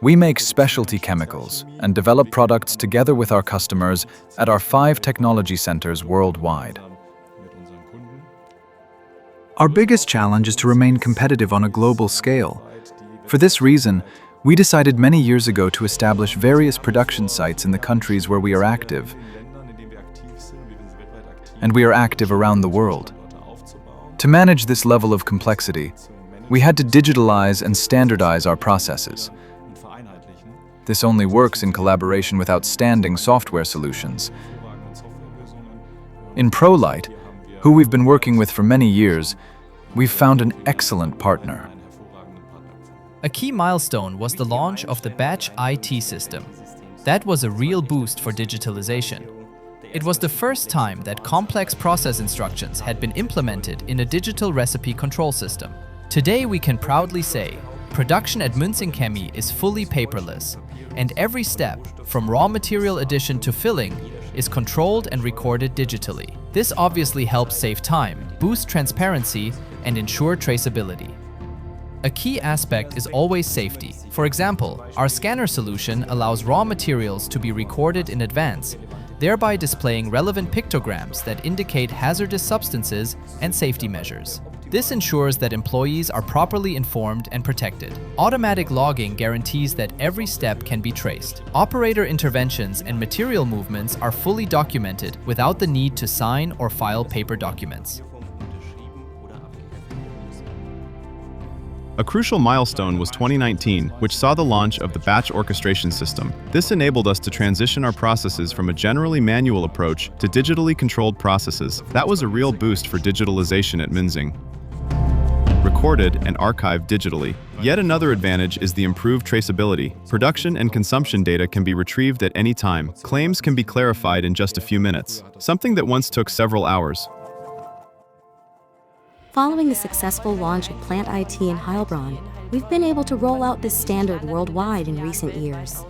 We make specialty chemicals and develop products together with our customers at our 5 technology centers worldwide. Our biggest challenge is to remain competitive on a global scale. For this reason, we decided many years ago to establish various production sites in the countries where we are active, and we are active around the world. To manage this level of complexity, we had to digitalize and standardize our processes. This only works in collaboration with outstanding software solutions. In ProLeiT, who we've been working with for many years, we've found an excellent partner. A key milestone was the launch of the batch IT system. That was a real boost for digitalization. It was the first time that complex process instructions had been implemented in a digital recipe control system. Today we can proudly say, production at MÜNZING CHEMIE is fully paperless, and every step, from raw material addition to filling, is controlled and recorded digitally. This obviously helps save time, boost transparency, and ensure traceability. A key aspect is always safety. For example, our scanner solution allows raw materials to be recorded in advance, thereby displaying relevant pictograms that indicate hazardous substances and safety measures. This ensures that employees are properly informed and protected. Automatic logging guarantees that every step can be traced. Operator interventions and material movements are fully documented without the need to sign or file paper documents. A crucial milestone was 2019, which saw the launch of the batch orchestration system. This enabled us to transition our processes from a generally manual approach to digitally controlled processes. That was a real boost for digitalization at MÜNZING. Recorded and archived digitally. Yet another advantage is the improved traceability. Production and consumption data can be retrieved at any time. Claims can be clarified in just a few minutes, something that once took several hours. Following the successful launch of Plant IT in Heilbronn, we've been able to roll out this standard worldwide in recent years.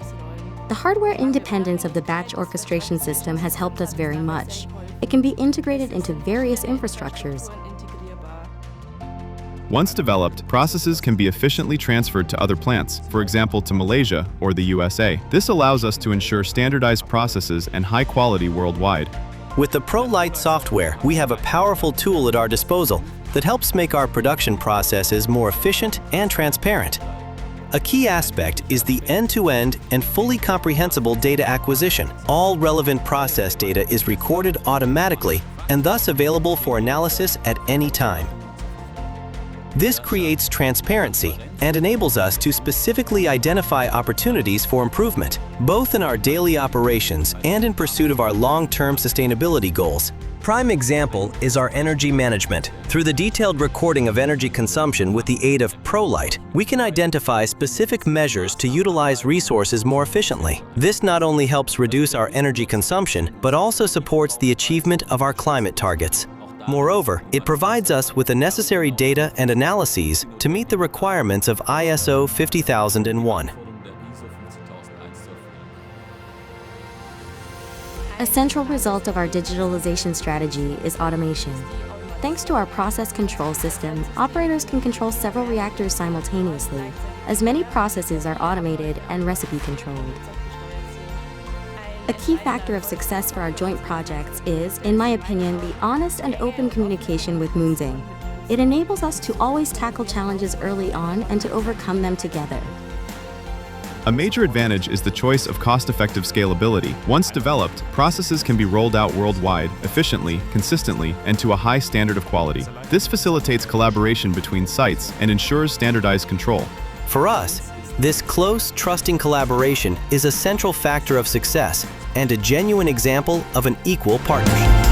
The hardware independence of the batch orchestration system has helped us very much. It can be integrated into various infrastructures. Once developed, processes can be efficiently transferred to other plants, for example to Malaysia or the USA. This allows us to ensure standardized processes and high quality worldwide. With the ProLeiT software, we have a powerful tool at our disposal that helps make our production processes more efficient and transparent. A key aspect is the end-to-end and fully comprehensible data acquisition. All relevant process data is recorded automatically and thus available for analysis at any time. This creates transparency and enables us to specifically identify opportunities for improvement, both in our daily operations and in pursuit of our long-term sustainability goals. Prime example is our energy management. Through the detailed recording of energy consumption with the aid of ProLeiT, we can identify specific measures to utilize resources more efficiently. This not only helps reduce our energy consumption, but also supports the achievement of our climate targets. Moreover, it provides us with the necessary data and analyses to meet the requirements of ISO 50001. A central result of our digitalization strategy is automation. Thanks to our process control system, operators can control several reactors simultaneously, as many processes are automated and recipe controlled. A key factor of success for our joint projects is, in my opinion, the honest and open communication with MÜNZING. It enables us to always tackle challenges early on and to overcome them together. A major advantage is the choice of cost-effective scalability. Once developed, processes can be rolled out worldwide, efficiently, consistently, and to a high standard of quality. This facilitates collaboration between sites and ensures standardized control. For us, this close, trusting collaboration is a central factor of success and a genuine example of an equal partnership.